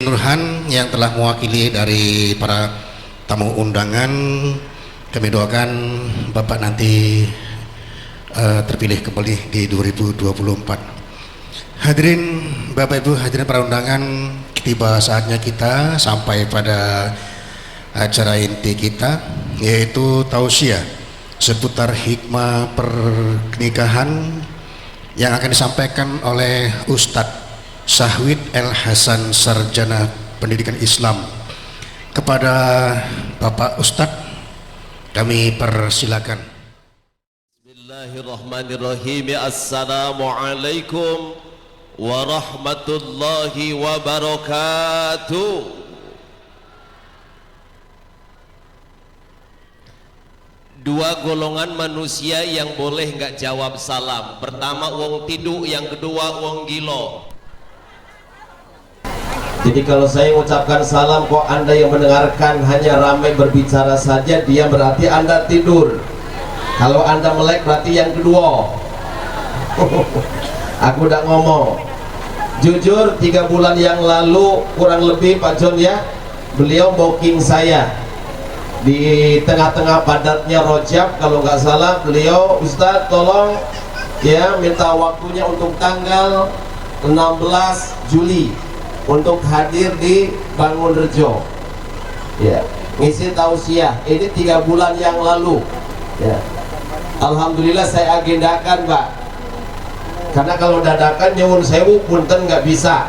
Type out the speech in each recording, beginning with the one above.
Nurhan yang telah mewakili dari para tamu undangan. Kami doakan Bapak nanti terpilih kembali di 2024. Hadirin Bapak Ibu, hadirin para undangan, tiba saatnya kita sampai pada acara inti kita, yaitu tausiah seputar hikmah pernikahan yang akan disampaikan oleh Ustadz Syahwid El Hasan, Sarjana Pendidikan Islam. Kepada Bapak Ustadz kami persilakan. Bismillahirrahmanirrahim. Assalamualaikum warahmatullahi wabarakatuh. Dua golongan manusia yang boleh nggak jawab salam. Pertama wong tidu, yang kedua wong gilo. Jadi kalau saya mengucapkan salam kok Anda yang mendengarkan hanya ramai berbicara saja, dia berarti Anda tidur. Kalau Anda melek berarti yang kedua. Aku udah ngomong. Jujur 3 bulan yang lalu kurang lebih Pak John ya, beliau booking saya di tengah-tengah padatnya Rojab, kalau nggak salah beliau, Ustadz tolong ya minta waktunya untuk tanggal 16 Juli untuk hadir di Bangunrejo ya, ngisi tausiah. Ini 3 bulan yang lalu ya. Alhamdulillah saya agendakan Pak, karena kalau dadakan nyuwun sewu punten nggak bisa.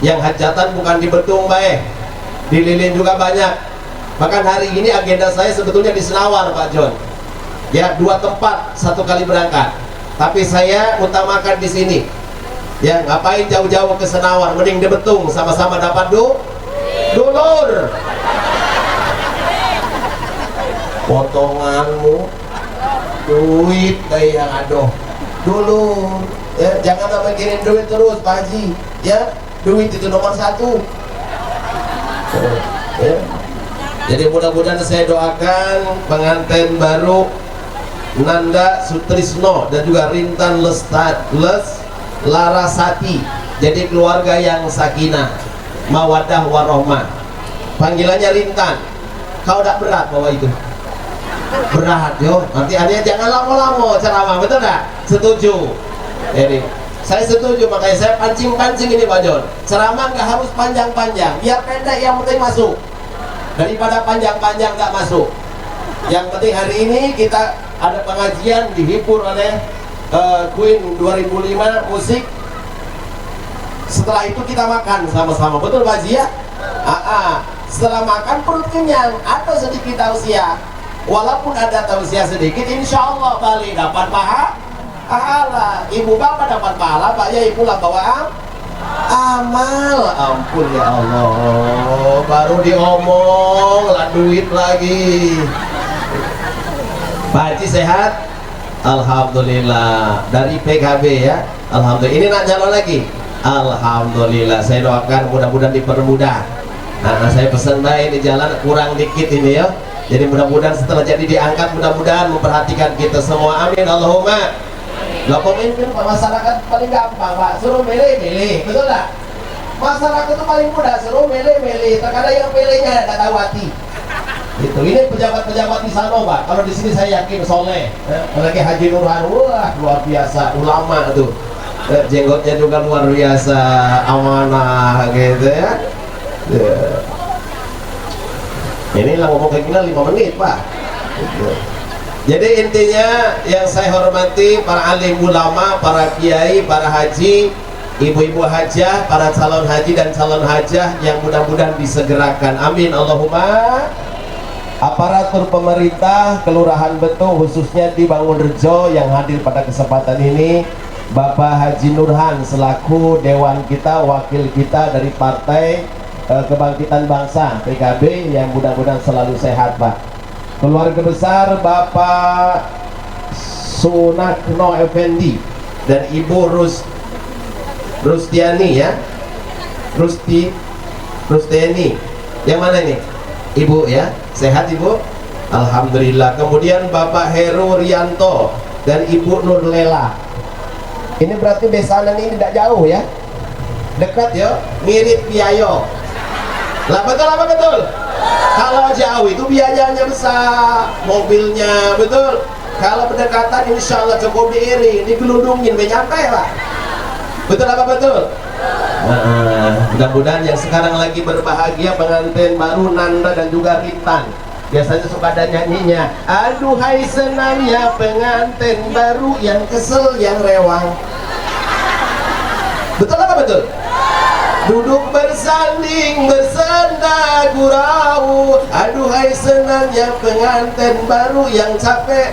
Yang hajatan bukan di Betung bae, di Lilin juga banyak. Bahkan hari ini agenda saya sebetulnya di Senawar Pak John ya, 2 tempat 1 kali berangkat, tapi saya utamakan di sini ya. Ngapain jauh-jauh ke Senawar, mending di Betung, sama-sama dapat dulur. Potonganmu duit kayak aduh dulur ya, jangan mikirin duit terus Pak Haji ya, duit itu nomor 1 ya. Jadi mudah-mudahan saya doakan pengantin baru Nanda Sutrisno dan juga Rintan Larasati jadi keluarga yang sakinah, mawadah warohmah. Panggilannya Rintan. Kau udah berat bawa itu? Berat yo. Nanti adanya jangan lama-lama ceramah, betul nggak? Setuju? Jadi saya setuju, makanya saya pancing-pancing ini Pak John. Ceramah nggak harus panjang-panjang, biar pendek yang penting masuk. Daripada panjang-panjang nggak masuk. Yang penting hari ini kita ada pengajian dihibur oleh Queen 2005 musik. Setelah itu kita makan sama-sama, betul Pak Haji ya? Setelah makan perut kenyang atau sedikit tausiah. Walaupun ada tausiah sedikit, insya Allah Bali dapat pahala. Ibu bapak dapat pahala, Pak ya pulang bawa amal. Ampun ya Allah, baru diomong lah duit lagi. Pak Haji sehat? Alhamdulillah. Dari PKB ya, alhamdulillah. Ini nak jalan lagi? Alhamdulillah. Saya doakan mudah-mudahan dipermudah. Nah saya pesan baik ini jalan kurang dikit ini ya, jadi mudah-mudahan setelah jadi diangkat, mudah-mudahan memperhatikan kita semua, amin Allahumma. Lah pemimpin masyarakat paling gampang Pak, suruh milih-milih, betul tak? Masyarakat itu paling mudah, suruh milih-milih. Terkadang yang pilihnya tidak tahu hati. Itu ini pejabat-pejabat di sana Pak. Kalau di sini saya yakin soleh. Apalagi Haji Nurhan, wah luar biasa, ulama tuh. Jenggotnya juga luar biasa, amanah gitu ya. Ini lah ngomong kayak gini 5 menit Pak. Jadi intinya yang saya hormati para alim ulama, para kiai, para haji, ibu-ibu hajah, para calon haji dan calon hajah yang mudah-mudahan disegerakan, amin Allahumma. Aparatur pemerintah Kelurahan Betung khususnya di Bangunrejo yang hadir pada kesempatan ini, Bapak Haji Nurhan selaku dewan kita, wakil kita dari Partai Kebangkitan Bangsa PKB yang mudah-mudahan selalu sehat Pak. Keluarga besar Bapak Sunakno Effendi dan Ibu Rustiani ya, Rustiani yang mana ini Ibu ya, sehat Ibu? Alhamdulillah. Kemudian Bapak Heru Rianto dan Ibu Nurlela. Ini berarti besanan ini tidak jauh ya, dekat ya, mirip Piayo. Lah betul apa betul? Kalau jauh itu biayanya besar, mobilnya, betul. Kalau berdekatan insya Allah cukup diiring, digelundungin, nyampe lah. Betul apa betul? Nah, mudah-mudahan yang sekarang lagi berbahagia pengantin baru Nanda dan juga Rintan. Biasanya suka ada nyanyinya, aduhai senangnya pengantin baru yang kesel yang rewang. Betul apa betul? Duduk bersanding bersenda gurau, aduhai senangnya pengantin baru yang capek.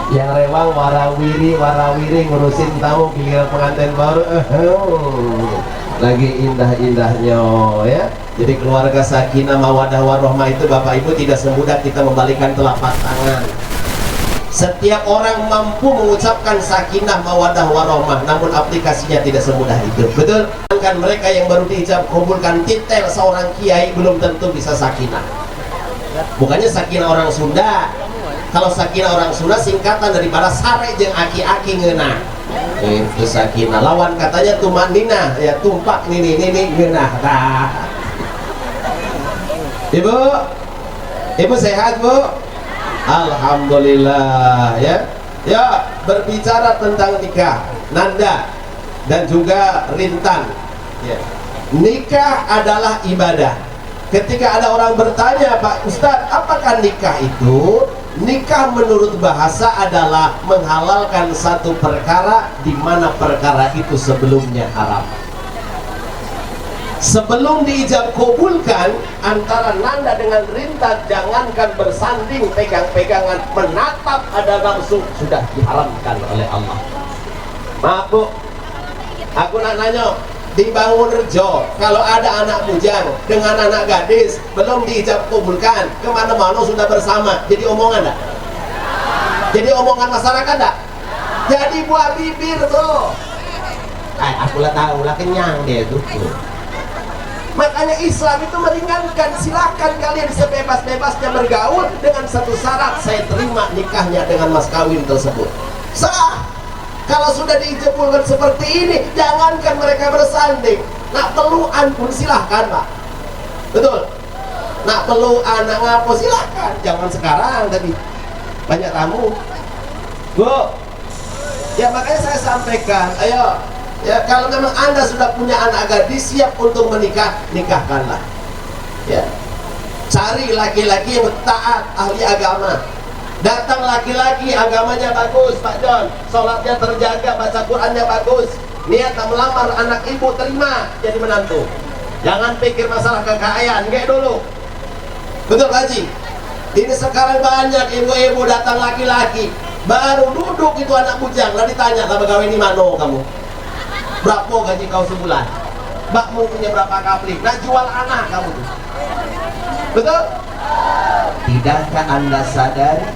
Yang rewang warawiri ngurusin tamu giliran pengantin baru lagi indah-indahnya ya. Jadi keluarga sakinah mawadah warahmah itu Bapak Ibu tidak semudah kita membalikan telapak tangan. Setiap orang mampu mengucapkan sakinah mawadah warahmah, namun aplikasinya tidak semudah itu. Betul? Kan mereka yang baru diijab kabulkan titel seorang kiai belum tentu bisa sakinah. Bukannya sakinah orang Sunda. Kalau sakinah orang Sunda singkatan daripada sare jeung aki-aki ngeunah. Itu sakinah. Lawan katanya tumanina, ya tumpak nini ngeunah. Nah. Ibu sehat, Bu? Alhamdulillah ya. Ya, berbicara tentang nikah, Nanda dan juga Rintan. Ya. Nikah adalah ibadah. Ketika ada orang bertanya, Pak Ustadz, apakah nikah itu? Nikah menurut bahasa adalah menghalalkan satu perkara di mana perkara itu sebelumnya haram. Sebelum diijab kabulkan antara Nanda dengan Rintan, jangankan bersanding pegang-pegangan menatap ada nafsu sudah diharamkan oleh Allah. Maaf Bu, aku nak nanya, di Bangunrejo kalau ada anak bujang dengan anak gadis belum diijab kabulkan, kemana-mana sudah bersama, jadi omongan enggak? Jadi omongan masyarakat enggak? Jadi buah bibir tuh. Aku lah tahu lah, kenyang dia tuh. Makanya Islam itu meringankan, silakan kalian sebebas-bebasnya bergaul dengan satu syarat, saya terima nikahnya dengan mas kawin tersebut. Sah. Kalau sudah dijebulkan seperti ini, jangankan mereka bersanding, nak pelukan pun silahkan Pak. Betul? Nak pelukan, nak ngapo silahkan. Jangan sekarang tadi banyak tamu. Bu, ya makanya saya sampaikan, ayo. Ya, kalau memang Anda sudah punya anak gadis siap untuk menikah, nikahkanlah. Ya. Cari laki-laki yang taat, ahli agama. Datang laki-laki agamanya bagus, Pak John, sholatnya terjaga, baca Qurannya bagus, niat melamar anak ibu, terima jadi menantu. Jangan pikir masalah kekayaan, kayak dulu. Betul Pak Haji? Ini sekarang banyak ibu-ibu datang laki-laki, baru duduk itu anak bujang, lalu ditanya, lah pegawai ini mana kamu? Berapa gaji kau sebulan? Bakmu punya berapa kapling? Nah jual anak kamu tuh. Betul? Tidakkah Anda sadari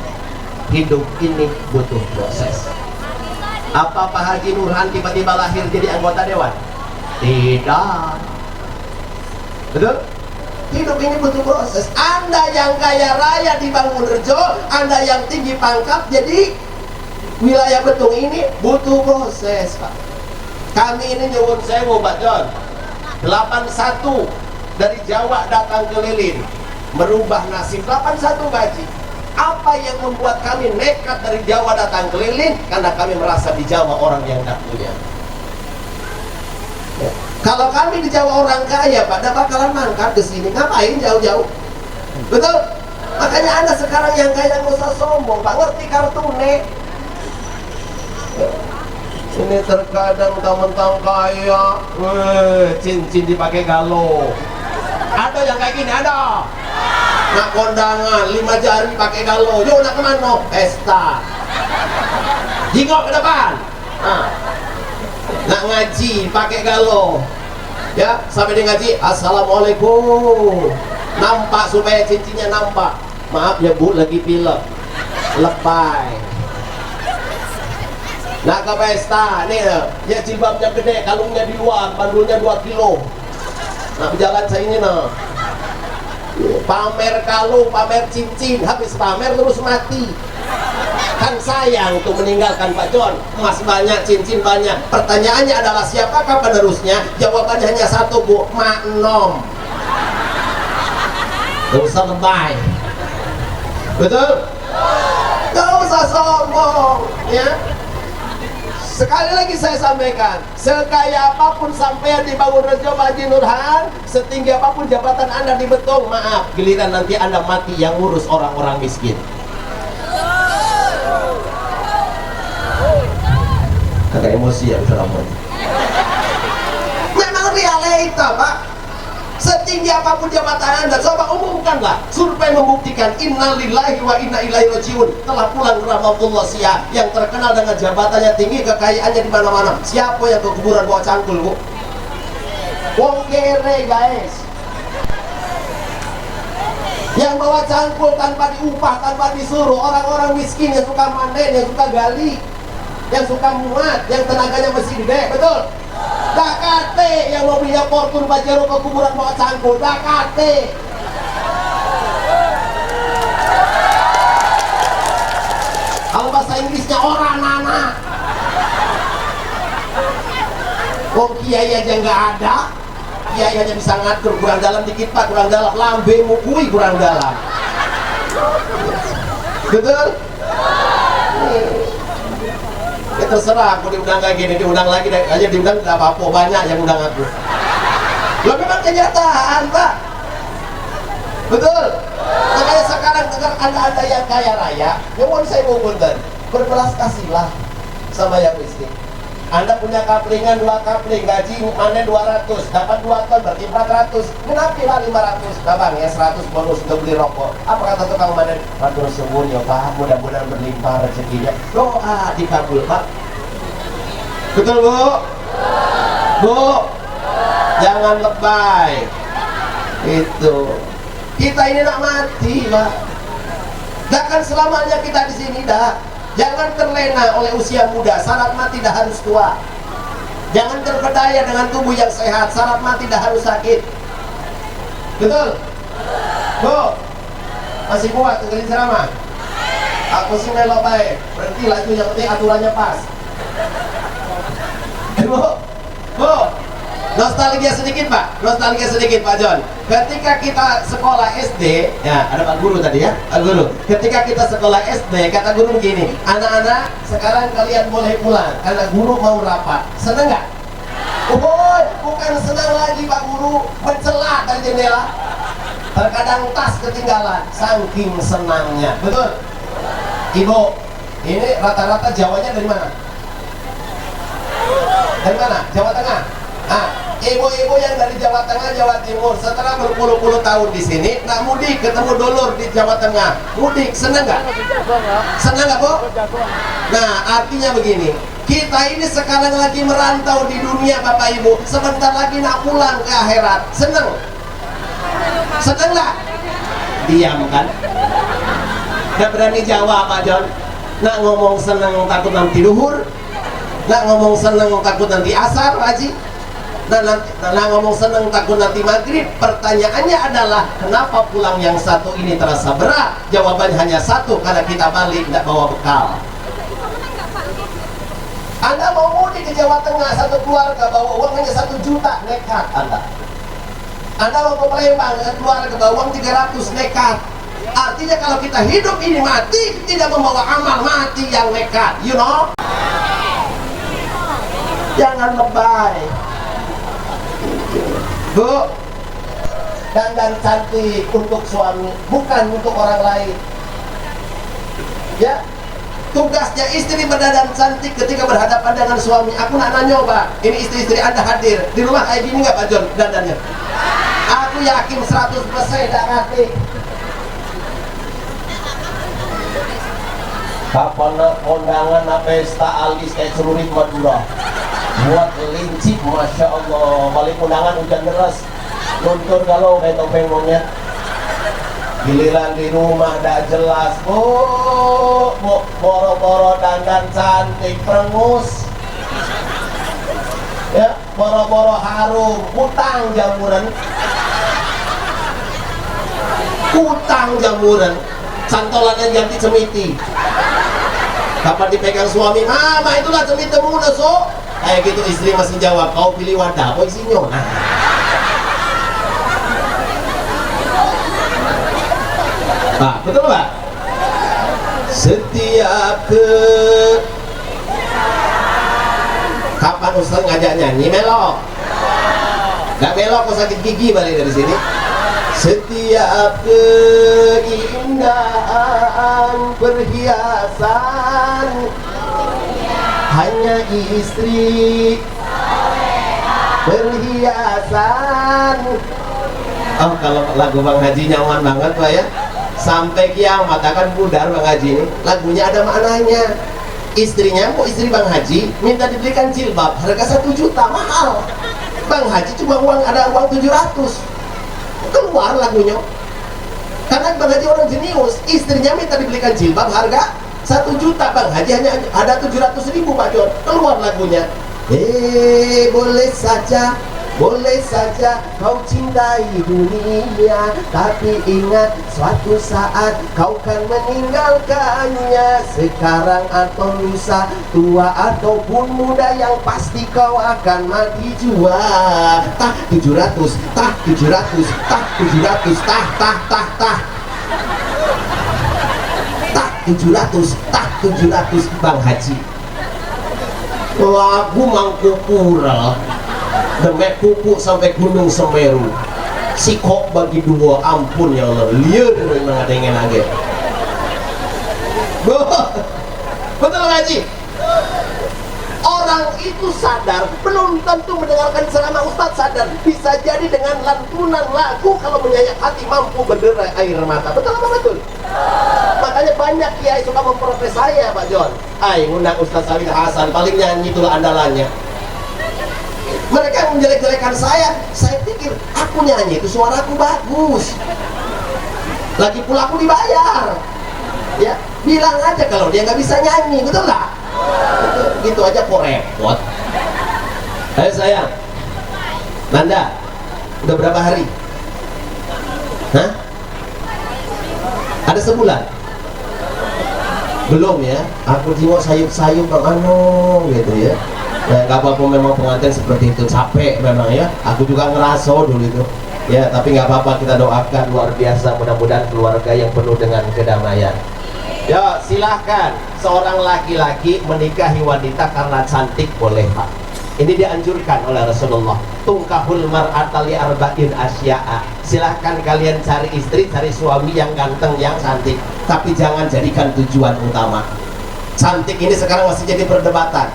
hidup ini butuh proses? Apa Pak Haji Nurhan tiba-tiba lahir jadi anggota dewan? Tidak. Betul? Hidup ini butuh proses. Anda yang kaya raya di Bangunrejo, Anda yang tinggi pangkat, jadi wilayah Betung ini butuh proses Pak. Kami ini nyuwun sewu Pak John, 81 dari Jawa datang ke Lilin merubah nasib. 81 gaji. Apa yang membuat kami nekat dari Jawa datang ke Lilin? Karena kami merasa di Jawa orang yang tidak punya. Ya. Kalau kami di Jawa orang kaya Pak, tidak bakalan mangkat ke sini. Ngapain jauh-jauh? Betul? Makanya Anda sekarang yang kaya nggak usah sombong Pak, ngerti kartune. Ini terkadang mentang-mentang kaya, cincin dipakai galau. Ada yang kayak gini, ada. Nak kondangan 5 jari pakai galau. Yuk nak kemana? Pesta. Jingok ke depan. Nak ngaji pakai galau. Ya, sampai di ngaji, assalamualaikum. Nampak supaya cincinnya nampak. Maaf ya Bu, lagi pilek. Lebay. Nak ke pesta, nih ya jilbabnya gede, kalungnya di luar, bandulnya 2 kilo. Nah berjalan saya ini nah, pamer kalung, pamer cincin, habis pamer terus mati. Kan sayang tuh meninggalkan Pak John, emas banyak, cincin banyak. Pertanyaannya adalah siapakah penerusnya? Jawabannya hanya satu Bu, Mak Nom. Gak usah lebay. Betul? Gak usah sombong ya. Sekali lagi saya sampaikan, sekaya apapun sampean di Bangunrejo Pak Haji Nurhan, setinggi apapun jabatan Anda di Betung, maaf, giliran nanti Anda mati yang ngurus orang-orang miskin. Agak emosi ya Ustaz. Memang realita Pak. Setinggi apapun jabatan Anda, coba umumkanlah. Survei membuktikan innalillahi wa inna ilaihi rajiun. Telah pulang rahmatullah sia yang terkenal dengan jabatannya tinggi, kekayaannya di mana-mana. Siapa yang ke kuburan bawa cangkul, Bu? Wong kere, guys. Yang bawa cangkul tanpa diupah, tanpa disuruh. Orang-orang miskin yang suka manen, yang suka gali, yang suka muat, yang tenaganya masih gede, betul? Dakate yang mobilnya Fortune Pajero ke kuburan bawa cangkul, dakate. Kalau bahasa Inggrisnya orang nana. Wong kiai aja nggak ada, kiai hanya bisa ngatur, kurang dalam dikit Pak, kurang dalam, lambe mukui kurang dalam. Betul? Ya terserah, aku diundang kayak gini, diundang lagi aja, diundang nggak apa-apa, banyak yang undang aku. Lo memang kenyataan Pak. Betul? Makanya sekarang dengar anda yang kaya raya, yang mau saya ngomongkan, berbelas kasihlah sama yang miskin. Anda punya kaplingan 2 kapling, gaji panen 200, dapat 2 ton berarti 400. Kenapa lah 500? Nah bang ya 100 bonus untuk beli rokok. Apa kata tukang panen? Aduh suwun ya Pak, mudah-mudahan berlimpah rezekinya. Doa dikabul Pak. Betul Bu? Bu, jangan lebay. Itu. Kita ini nak mati Pak. Gak akan selamanya kita di sini dah. Jangan terlena oleh usia muda, syarat mati dah harus tua. Jangan terpedaya dengan tubuh yang sehat, syarat mati dah harus sakit. Betul? Bu, masih kuat dengerin ceramah? Aku sih melok baik, berhenti laju yang penting aturannya pas. Bu, nostalgia sedikit Pak, nostalgia sedikit Pak John. Ketika kita sekolah SD, ya ada Pak Guru tadi ya, Pak Guru. Ketika kita sekolah SD, kata guru begini, anak-anak sekarang kalian boleh pulang karena guru mau rapat. Seneng nggak? Oh, bukan senang lagi Pak Guru, mencela dari jendela. Terkadang tas ketinggalan, saking senangnya. Betul? Ibu, ini rata-rata Jawanya dari mana? Dari mana? Jawa Tengah. Nah, ibu-ibu yang dari Jawa Tengah, Jawa Timur, setelah berpuluh-puluh tahun di sini, nak mudik ketemu dulur di Jawa Tengah, mudik seneng nggak? Seneng nggak Bu? Nah, artinya begini, kita ini sekarang lagi merantau di dunia Bapak Ibu, sebentar lagi nak pulang ke akhirat, seneng? Seneng nggak? Diam kan? Nggak berani jawab Pak John. Nak ngomong seneng takut nanti duhur, nak ngomong seneng takut nanti asar Haji. Nah, ngomong seneng takut nanti maghrib. Pertanyaannya adalah kenapa pulang yang satu ini terasa berat? Jawabannya hanya satu, karena kita balik tidak bawa bekal. Anda mau mudik ke Jawa Tengah, satu keluarga bawa uang hanya 1 juta, nekat Anda. Anda mau ke Palembang, keluarga bawa uang 300, nekat. Artinya kalau kita hidup ini mati, tidak membawa amal, mati yang nekat, you know. Jangan lebay. Bu, dandan cantik untuk suami, bukan untuk orang lain. Ya, tugasnya istri berdandan cantik ketika berhadapan dengan suami. Aku nak nanya Pak, ini istri-istri Anda hadir di rumah kayak gini nggak Pak John dandannya? Aku yakin 100% tidak ngerti. Kapan kondangan pesta alis kayak celurit Madura? Buat lincip, Masya Allah. Balik undangan hujan deras, luntur galau kayak topeng monyet. Giliran di rumah dah jelas. Bu, boro-boro dandan cantik, perengus. Ya, boro-boro harum, utang jamuran. Utang jamuran. Santolannya ganti cemiti. Kapan dipegang suami, mama itulah cemitimu udah so. Kayak gitu istri masih jawab, kau pilih wadah apa isinya? Nah. Pak, betul Pak? Setiap kapan Ustaz ngajak nyanyi melok? Gak melok kok sakit gigi balik dari sini. Setiap keindahan perhiasan hanya istri perhiasan. Oh, kalau lagu Bang Haji nyaman banget Pak ya. Sampai kiamat akan pudar Bang Haji ini. Lagunya ada maknanya. Istrinya, kok istri Bang Haji minta dibelikan jilbab harga 1 juta, mahal. Bang Haji cuma ada uang 700. Keluar lagunya. Karena Bang Haji orang jenius, istrinya minta dibelikan jilbab harga 1 juta, Bang Haji hanya ada 700.000 Pak John. Keluar lagunya. Boleh saja kau cintai dunia, tapi ingat suatu saat kau kan meninggalkannya. Sekarang atau lusa, tua ataupun muda, yang pasti kau akan mati jua. Tah 700, tah 700, tah 700, tah 700, tah 700 Bang Haji. Lagu Mangkupura demek kuku sampai Gunung Semeru, sikok bagi dua, ampun ya Allah, liar memang ada yang nage. Betul Haji? Orang itu sadar, belum tentu mendengarkan ceramah Ustadz sadar. Bisa jadi dengan lantunan lagu, kalau menyayak hati mampu berderai air mata. Betul apa betul? Makanya banyak kiai suka memprotes saya Pak John. Ngundang Ustadz Salim Hasan, paling nyanyi itulah andalannya. Mereka yang menjelek-jelekan saya pikir aku nyanyi itu suaraku bagus. Lagi pula aku dibayar. Ya, bilang aja kalau dia nggak bisa nyanyi, betul nggak? Gitu aja kok repot. Ayo sayang, Nanda, udah berapa hari? Hah? Ada sebulan? Belum ya? Aku jiwa sayup-sayup bang gitu ya. Ya nggak apa-apa, memang pengantin seperti itu, capek memang ya. Aku juga ngerasa dulu itu ya, tapi nggak apa-apa, kita doakan luar biasa, mudah-mudahan keluarga yang penuh dengan kedamaian. Ya silahkan seorang laki-laki menikahi wanita karena cantik, boleh Pak. Ini dianjurkan oleh Rasulullah. Tungkahul mar'ata li arba'in asya'a. Silahkan kalian cari istri, cari suami yang ganteng, yang cantik, tapi jangan jadikan tujuan utama. Cantik ini sekarang masih jadi perdebatan.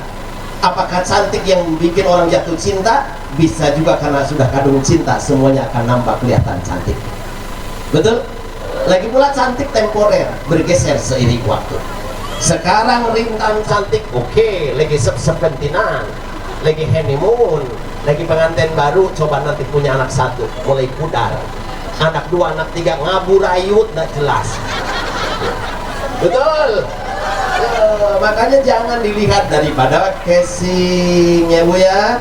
Apakah cantik yang bikin orang jatuh cinta? Bisa juga karena sudah kadung cinta, semuanya akan nampak kelihatan cantik. Betul? Lagi pula cantik temporer, bergeser seiring waktu. Sekarang rintang cantik, oke, lagi sepentinan, lagi honeymoon, lagi pengantin baru, coba nanti punya anak 1, mulai pudar. Anak 2, anak 3, ngaburayut, gak jelas. Betul? Makanya jangan dilihat daripada casingnya Bu ya.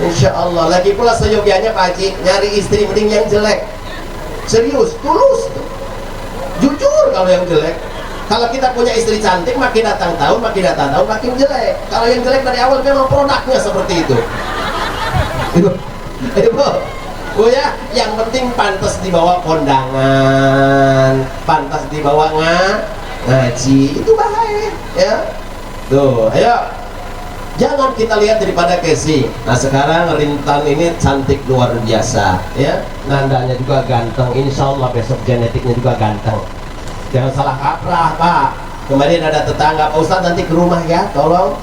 Insya Allah. Lagi pula seyogianya Pak Haji, nyari istri mending yang jelek. Serius, tulus tuh. Jujur kalau yang jelek. Kalau kita punya istri cantik, makin datang tahun makin jelek. Kalau yang jelek dari awal memang produknya seperti itu. Ibu, Bu ya, yang penting pantas dibawa kondangan, pantas dibawa ngaji, itu baik ya. Tuh, ayo, jangan kita lihat daripada casing. Nah sekarang Rintan ini cantik luar biasa ya, Nandanya juga ganteng, insya Allah besok genetiknya juga ganteng. Jangan salah kaprah Pak. Kemarin ada tetangga, Pak Ustadz nanti ke rumah ya, tolong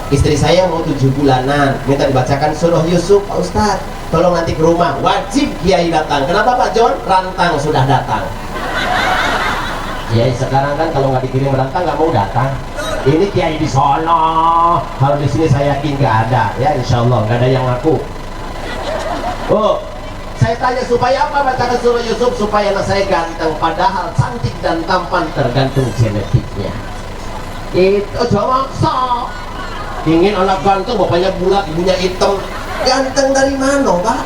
istri saya mau 7 bulanan, minta dibacakan surah Yusuf Pak Ustadz, tolong nanti ke rumah. Wajib kiai datang. Kenapa Pak John? Rantang sudah datang. Kiai sekarang kan kalau nggak dikirim rantang nggak mau datang. Ini kiai di sono, kalau di sini saya yakin nggak ada ya, insya Allah nggak ada yang ngaku. Oh, saya tanya supaya apa bacakan surah Yusuf? Supaya anak saya ganteng, padahal cantik dan tampan tergantung genetiknya. Itu jangan maksa. Ingin anak ganteng, bapaknya bulat, ibunya hitam. Ganteng dari mana Pak?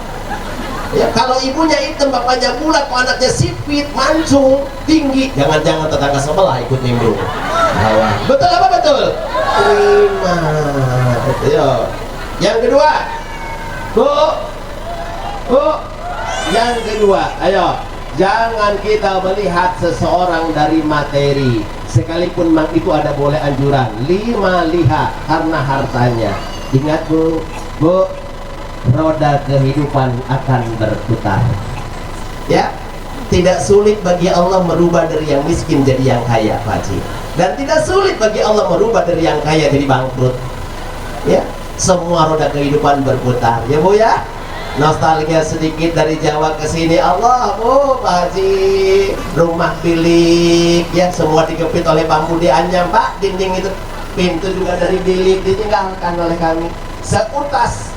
Ya, kalau ibunya hitam, bapaknya bulat, kalau anaknya sipit, mancung, tinggi, jangan-jangan tetangga sebelah ikut nimbrung. Betul apa betul? Terima. Yo. Yang kedua, Bu, yang kedua, ayo, jangan kita melihat seseorang dari materi, sekalipun itu ada boleh anjuran. Lihat karena hartanya. Ingat Bu, roda kehidupan akan berputar. Ya, tidak sulit bagi Allah merubah dari yang miskin jadi yang kaya, Pak Haji. Dan tidak sulit bagi Allah merubah dari yang kaya jadi bangkrut. Ya, semua roda kehidupan berputar. Ya Bu ya. Nostalgia sedikit dari Jawa ke sini. Allah Bu, Pak Haji, rumah bilik ya, semua dikepit oleh bambu dianyam, Pak. Dinding itu, pintu juga dari bilik ditinggalkan oleh kami. Seutas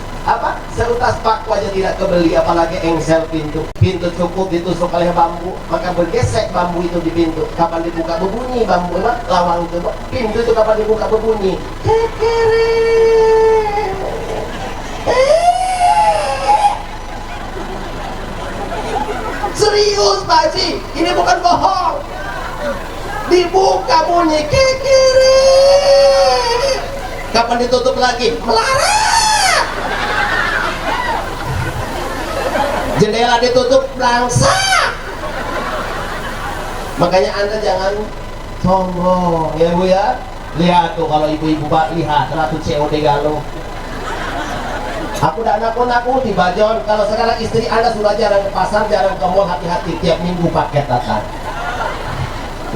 paku aja tidak kebeli, apalagi engsel pintu cukup ditusuk oleh bambu, maka bergesek bambu itu di pintu. Kapan dibuka berbunyi bambu, lawang itu, pintu itu kapan dibuka berbunyi serius Pak Haji, ini bukan bohong. Dibuka bunyi kekere, kapan ditutup lagi melarat. Jendela ditutup belangsak. Makanya Anda jangan sombong ya Bu ya. Lihat tuh kalau ibu-ibu Pak, lihat ratu COD Galuh. Aku tidak nakut-nakuti Bajon. Kalau sekarang istri Anda sudah jarang ke pasar, jarang ke mall, hati-hati tiap minggu paket datang.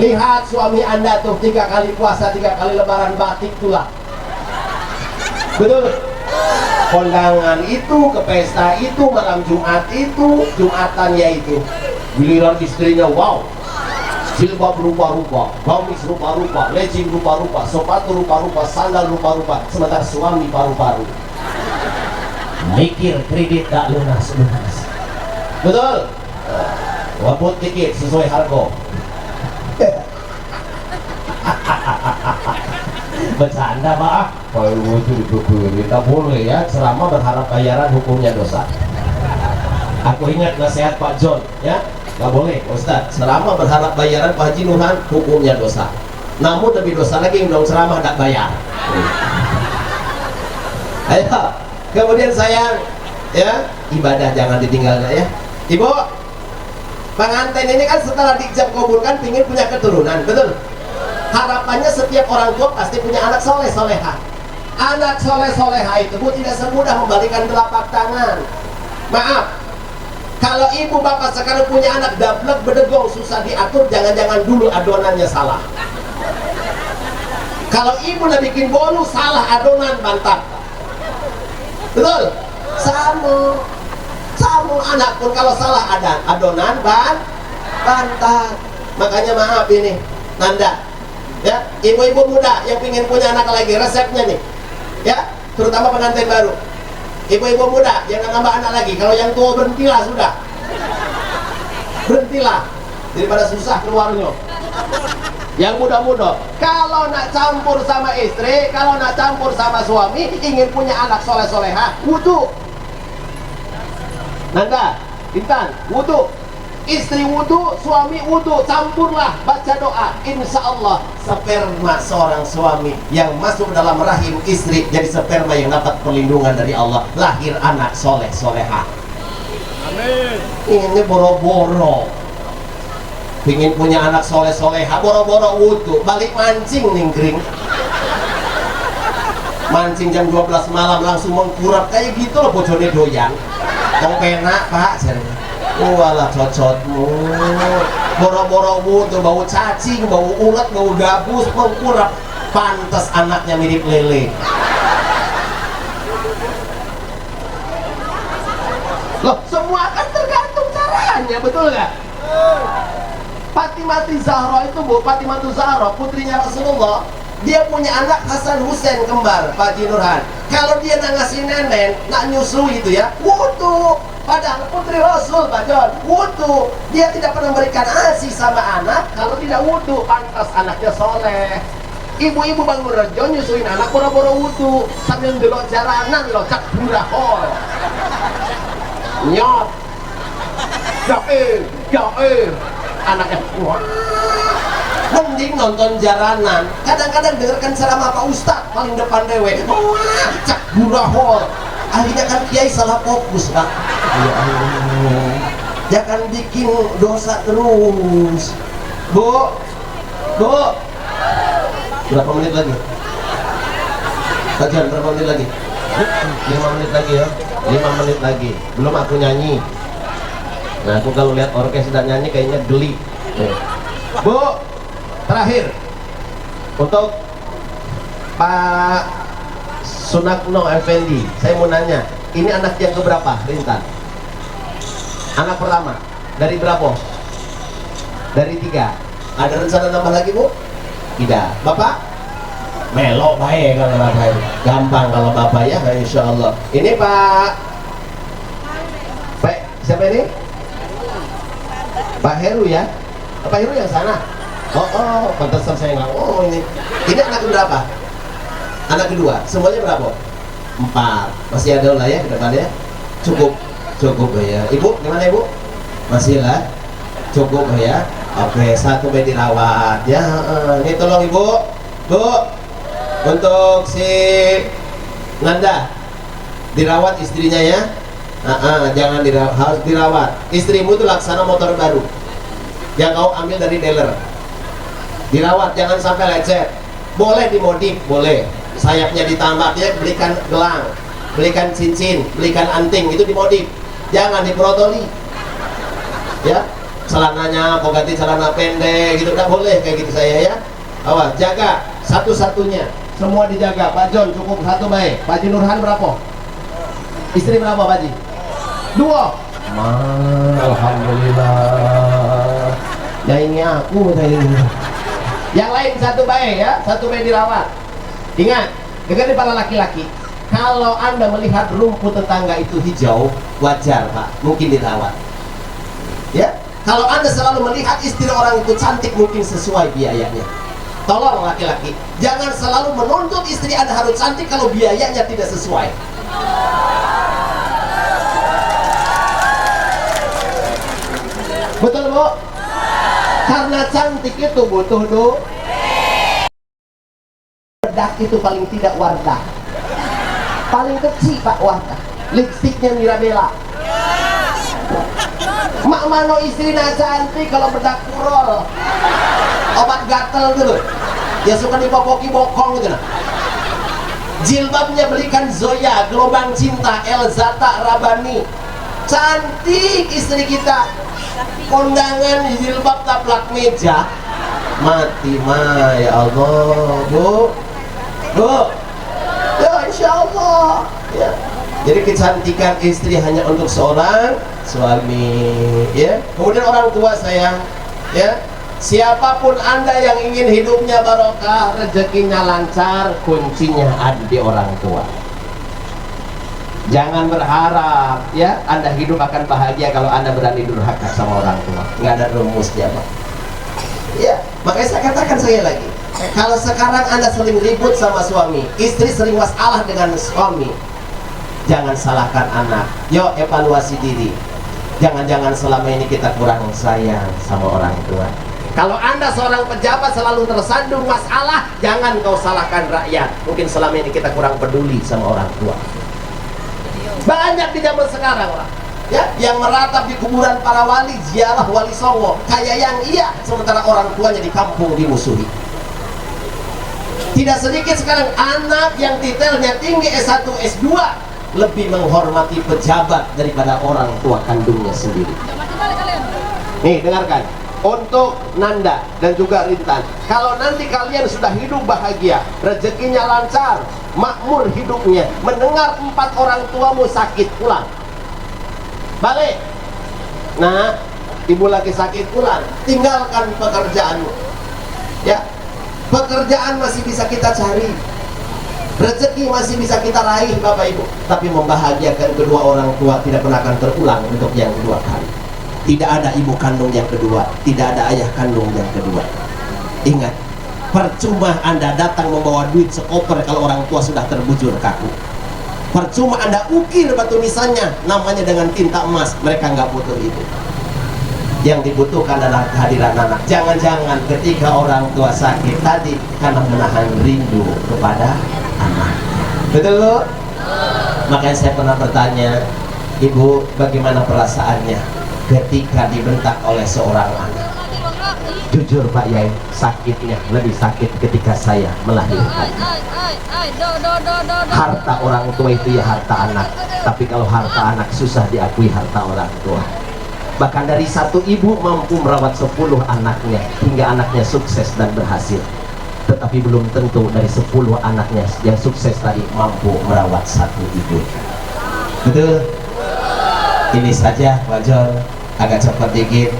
Lihat suami Anda tuh 3 kali puasa, 3 kali lebaran batik tulah. Betul? Kondangan itu, ke pesta itu, malam Jumat itu, Jumatan yaitu. Giliran istrinya wow, jilbab rupa-rupa, gamis rupa-rupa, legging rupa-rupa, sepatu rupa-rupa, sandal rupa-rupa, sementara suami paru-paru. Mikir kredit tak lunas. Betul? Wabut dikit sesuai harga. Bercanda Pak. Kalau itu kita boleh ya, selama berharap bayaran hukumnya dosa. Aku ingat nasihat Pak John ya, nggak boleh Ustaz. Selama berharap bayaran Pak Haji Nurhan hukumnya dosa. Namun lebih dosa lagi undang ceramah tak bayar. Ayo. Kemudian sayang, ya, ibadah jangan ditinggalkan ya. Ibu, pengantin ini kan setelah dijab kabulkan pingin punya keturunan, betul? Harapannya setiap orang tua pasti punya anak soleh soleha. Anak soleh soleha itu Bu tidak semudah membalikan telapak tangan. Maaf, kalau ibu bapak sekarang punya anak dablek bedegong susah diatur, jangan-jangan dulu adonannya salah. Kalau ibu udah bikin bonus salah adonan bantat. Betul? Sama anak pun kalau salah adonan bantat. Makanya maaf ini Nanda ya, ibu-ibu muda yang ingin punya anak lagi, resepnya nih ya, terutama pengantin baru, ibu-ibu muda yang nambah anak lagi. Kalau yang tua berhentilah sudah, berhentilah daripada susah keluarnya. Yang muda-muda, kalau nak campur sama istri, kalau nak campur sama suami, ingin punya anak soleh-soleha, wudu. Nanda, Intan, wudu. Istri wudu, suami wudu, campurlah, baca doa. Insya Allah sperma seorang suami yang masuk dalam rahim istri jadi sperma yang dapat perlindungan dari Allah, lahir anak soleh-soleha. Amin. Ini boro-boro pingin punya anak soleh-soleha, boro-boro wudu, balik mancing ningkring, mancing jam 12 malam langsung mengkurap kayak gitu loh, bocornya doyan mau penak Pak, walah cocotmu, boro-boro wudu, bau cacing, bau ulat, bau gabus, mengkurap, pantas anaknya mirip lele. Loh, semua kan tergantung caranya, betul nggak? Fatimah Zahra itu Bu, Fatimah Zahra putrinya Rasulullah, dia punya anak Hasan Husain kembar, Pak Haji Nurhan. Kalau dia nak ngasih nenek, nak nyusui itu ya, wudu. Padahal putri Rasul, Pak John, wudu. Dia tidak pernah memberikan ASI sama anak kalau tidak wudu, pantas anaknya soleh. Ibu-ibu bangun rejo nyusuin anak boro-boro wudu sambil ndelok jaranan lo cak burahol. Nyot. Jair anaknya wah. Mending nonton jaranan, kadang-kadang dengarkan ceramah Pak Ustadz paling depan dewe, wah cak burahol, akhirnya kan kiai salah fokus Pak. Ya Allah, jangan bikin dosa terus. Bu berapa menit lagi? Kajian berapa menit lagi? 5 menit lagi ya, 5 menit lagi, belum aku nyanyi. Nah aku kalau lihat orkes dan nyanyi kayaknya geli. Bu, terakhir untuk Pak Sunakno Effendi, saya mau nanya, ini anak yang keberapa Rintan? Anak pertama, dari berapa? Dari 3. Ada rencana nambah lagi Bu? Tidak. Bapak? Melok baik kalau bapak, gampang kalau bapak ya, insya Allah. Ini Pak siapa ini? Pak Heru ya? Pak Heru yang sana? Oh, pantesan saya nggak. Oh ini anak berapa? Anak kedua, semuanya berapa? 4. Masih ada lah ya ke depannya? Cukup ya. Ibu, gimana Ibu? Masih lah? Cukup ya? Oke, 1 bayi dirawat ya. Ini tolong Ibu, Bu, untuk si Nanda dirawat istrinya ya. Jangan dirawat, harus dirawat. Istrimu itu laksana motor baru yang kau ambil dari dealer. Dirawat, jangan sampai lecet. Boleh dimodif, boleh. Sayapnya ditambah, dia belikan gelang, belikan cincin, belikan anting, itu dimodif. Jangan diprotoli. Ya, celananya mau ganti celana pendek gitu, nggak boleh kayak gitu saya ya. Awas, jaga satu-satunya, semua dijaga. Pak John cukup 1 baik. Pak Haji Nurhan berapa? Istri berapa Pak Haji? 2. Alhamdulillah. Ya ini aku saya ini. Yang lain 1 baik ya, 1 baik dirawat. Ingat, dengar para laki-laki, kalau Anda melihat rumput tetangga itu hijau, wajar Pak, mungkin dirawat. Ya, kalau Anda selalu melihat istri orang itu cantik, mungkin sesuai biayanya. Tolong laki-laki, jangan selalu menuntut istri Anda harus cantik kalau biayanya tidak sesuai. Betul Bu? Karena cantik itu butuh duit. Bedak itu paling tidak Wardah, paling kecil Pak Wardah. Lipstiknya Mirabella. Mak mano istri na cantik kalau bedak kurol, obat gatel gitu ya, suka dipopoki bokong gitu nah. Jilbabnya belikan Zoya, Gelombang Cinta, Elzata, Rabani. Cantik istri kita. Kondangan jilbab taplak meja mati mah ya Allah. Bu ya insya Allah ya. Jadi kecantikan istri hanya untuk seorang suami ya. Kemudian orang tua sayang ya, siapapun Anda yang ingin hidupnya barokah, rezekinya lancar, kuncinya ada di orang tua. Jangan berharap ya Anda hidup akan bahagia kalau Anda berani durhaka sama orang tua. Nggak ada rumusnya Pak ya. Makanya saya katakan sekali lagi, kalau sekarang Anda sering ribut sama suami, istri sering masalah dengan suami, jangan salahkan anak. Yuk evaluasi diri. Jangan-jangan selama ini kita kurang sayang sama orang tua. Kalau Anda seorang pejabat selalu tersandung masalah, jangan kau salahkan rakyat. Mungkin selama ini kita kurang peduli sama orang tua. Banyak di zaman sekarang lah ya, yang meratap di kuburan para wali, ziarah wali songo, kayak yang iya, sementara orang tuanya di kampung dimusuhi. Tidak sedikit sekarang anak yang titelnya tinggi S1, S2 lebih menghormati pejabat daripada orang tua kandungnya sendiri. Nih dengarkan, untuk Nanda dan juga Rintan, kalau nanti kalian sudah hidup bahagia, rezekinya lancar, makmur hidupnya, mendengar 4 orang tuamu sakit, pulang balik. Nah, ibu lagi sakit, pulang, tinggalkan pekerjaanmu ya. Pekerjaan masih bisa kita cari, rezeki masih bisa kita raih Bapak Ibu, tapi membahagiakan kedua orang tua tidak pernah akan terulang untuk yang kedua kali. Tidak ada ibu kandung yang kedua, tidak ada ayah kandung yang kedua. Ingat, percuma Anda datang membawa duit sekoper kalau orang tua sudah terbujur kaku. Percuma Anda ukir batu nisannya namanya dengan tinta emas, mereka nggak butuh itu. yang dibutuhkan adalah kehadiran anak. Jangan-jangan ketika orang tua sakit tadi karena menahan rindu kepada anak. Betul loh? Makanya saya pernah bertanya, ibu bagaimana perasaannya ketika dibentak oleh seorang anak? Jujur Pak Yai, sakitnya lebih sakit ketika saya melahirkan. Harta orang tua itu ya harta anak, tapi kalau harta anak susah diakui harta orang tua. Bahkan dari satu ibu mampu merawat 10 anaknya hingga anaknya sukses dan berhasil, tetapi belum tentu dari 10 anaknya yang sukses tadi mampu merawat satu ibu. Betul? Ini saja Pak John, agak cepat dikit.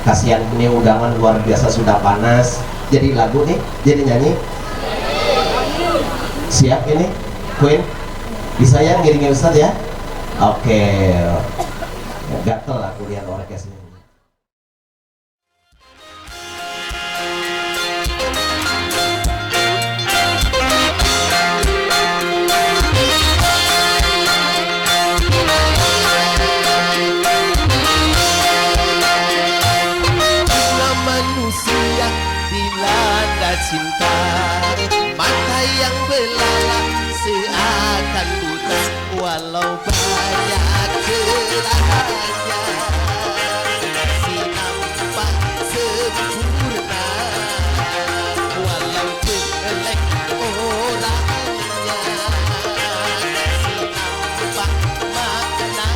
Kasihan ini undangan luar biasa sudah panas. Jadi lagu nih, jadi nyanyi. Siap ini, Queen? Bisa ya ngiringin Ustadz ya? Oke. Gatel aku lihat orkesnya. Cinta mata yang belalak seakan buta walau banyak celahnya si nampak sempurna walau jelek orangnya si nampak makna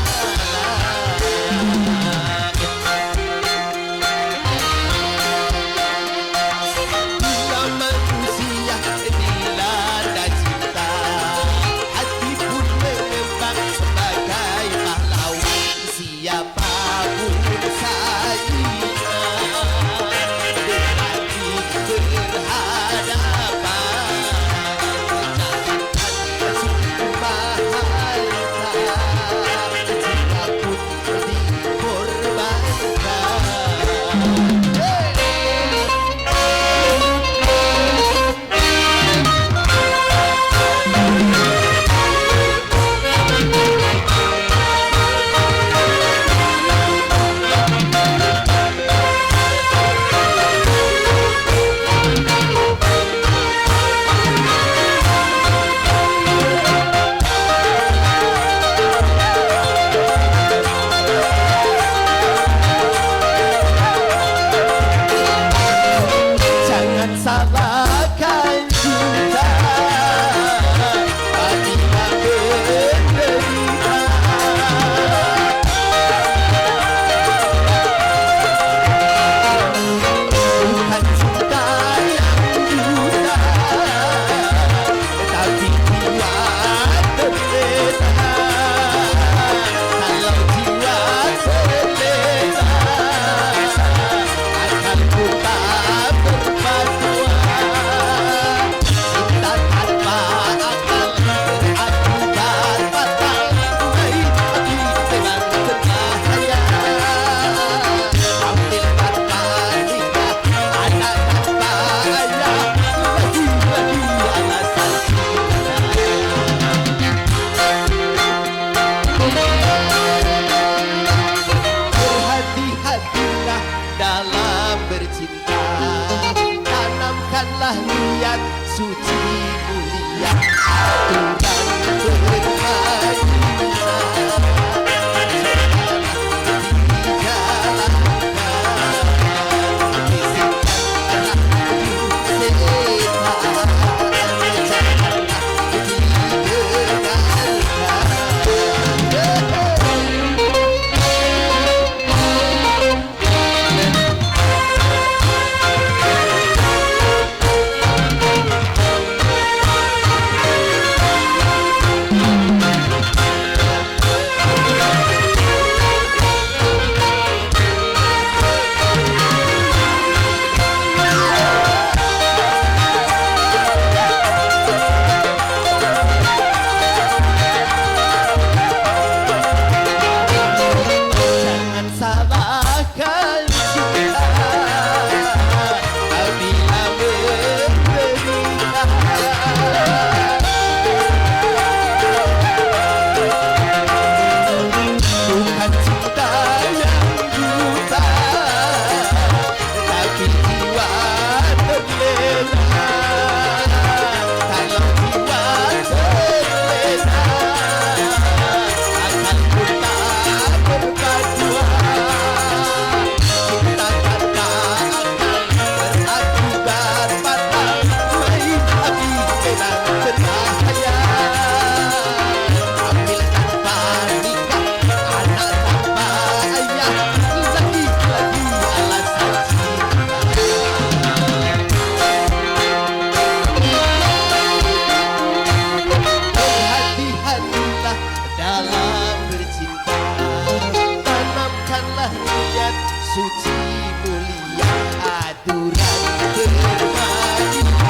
suci mulia aturan bermadinah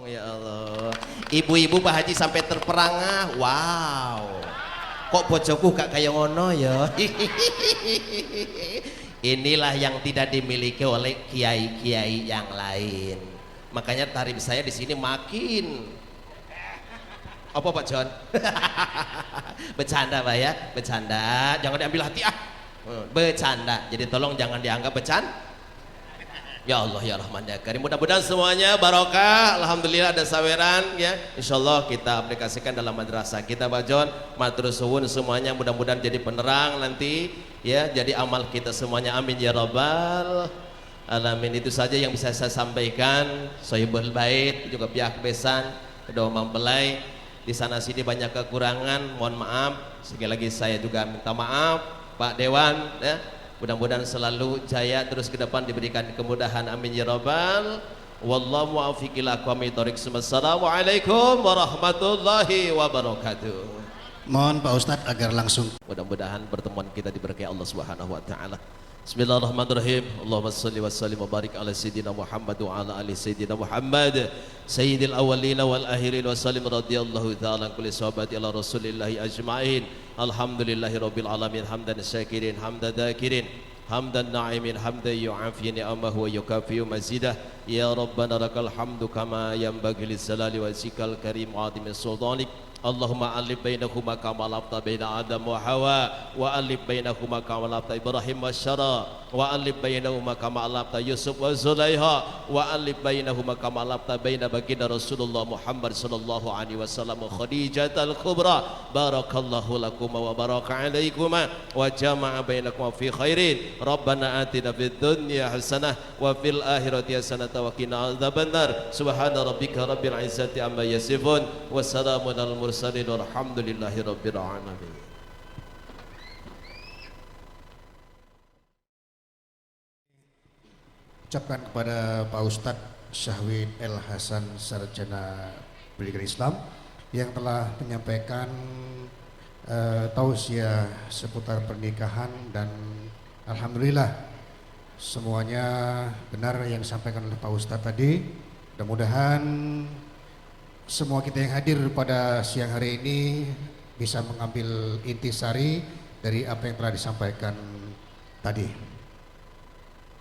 jalan ibu-ibu Pak Haji sampai terperangah. Wow, kok bojoku gak kayak ngono ya. Inilah yang tidak dimiliki oleh kiai-kiai yang lain. Makanya tarif saya di sini makin apa Pak John? Bercanda Pak ya, bercanda, jangan diambil hati ah. Bercanda, jadi tolong jangan dianggap bercanda. Ya Allah ya Rahman ya Karim, mudah-mudahan semuanya barokah. Alhamdulillah ada saweran ya, insyaallah kita aplikasikan dalam madrasah kita Pak John. Matur suwun semuanya, mudah-mudahan jadi penerang nanti ya, jadi amal kita semuanya, amin ya rabbal alamin. Itu saja yang bisa saya sampaikan. Sohibul bait juga pihak besan kedua mempelai di sana sini banyak kekurangan, mohon maaf. Sekali lagi saya juga minta maaf Pak Dewan ya. Mudah-mudahan selalu jaya terus ke depan, diberikan kemudahan, amin ya rabbal. Wallahu muwaffiq ila aqwamit thoriq. Assalamualaikum warahmatullahi wabarakatuh. Mohon Pak Ustadz agar langsung. Mudah-mudahan pertemuan kita diberkahi Allah Subhanahu wa taala. Bismillahirrahmanirrahim. Allahumma shalli wa sallim wa barik ala sayyidina Muhammad wa ala ali sayyidina Muhammad sayyidil awwalin wal akhirin wa sallim radhiyallahu ta'ala an kulli sahabati ala rasulillahi ajma'in. Alhamdulillahi rabbil alamin, hamdan syakirin, hamdan dhakirin, hamdan na'imin, hamdan yu'afi ni'amahu wa yukafiyu mazidah. Ya Rabbana lakal hamdu kama yanbaghi lizzalali wa zikal karim wa adimi sultanik. Allahumma alif bainahuma kama alafta baina Adam wa Hawa, wa alif bainahuma kama alafta Ibrahim wa Syara, wa alif bainahuma kama alafta Yusuf wa Zulaiha, wa alif bainahuma kama alafta baina baginda Rasulullah Muhammad sallallahu alaihi wasallam Khadijatul Kubra. Barakallahu lakuma wa baraka alaikuma wa jama'a bainakuma fi khairin. Rabbana atina fid dunya hasanah wa fil akhirati hasanah wa qina adzabannar. Subhana rabbika rabbil izzati amma yasifun wa salamun alal mursalin walhamdulillahi rabbil alamin. Ucapkan kepada Pak Ustadz Syahwin El Hasan, Sarjana Pendidikan Islam, yang telah menyampaikan tausiah seputar pernikahan, dan alhamdulillah semuanya benar yang disampaikan oleh Pak Ustadz tadi. Mudah-mudahan semua kita yang hadir pada siang hari ini bisa mengambil intisari dari apa yang telah disampaikan tadi.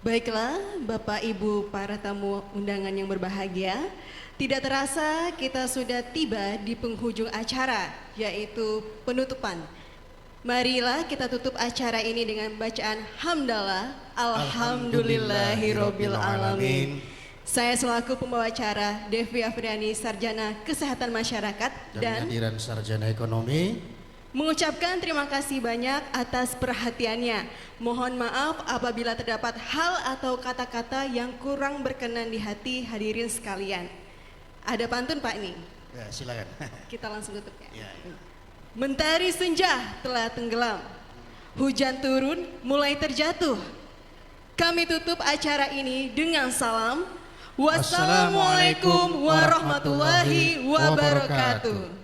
Baiklah Bapak Ibu para tamu undangan yang berbahagia, tidak terasa kita sudah tiba di penghujung acara, yaitu penutupan. Marilah kita tutup acara ini dengan bacaan hamdalah alhamdulillahirabbil alamin. Saya selaku pembawa acara Devi Afriani, Sarjana Kesehatan Masyarakat dan Sarjana Ekonomi, mengucapkan terima kasih banyak atas perhatiannya. Mohon maaf apabila terdapat hal atau kata-kata yang kurang berkenan di hati hadirin sekalian. Ada pantun Pak nih? Ya, silakan. Kita langsung tutup ya. Ya. Mentari senja telah tenggelam, hujan turun mulai terjatuh. Kami tutup acara ini dengan salam. Wassalamualaikum warahmatullahi wabarakatuh.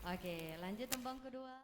Oke, lanjut tembang kedua.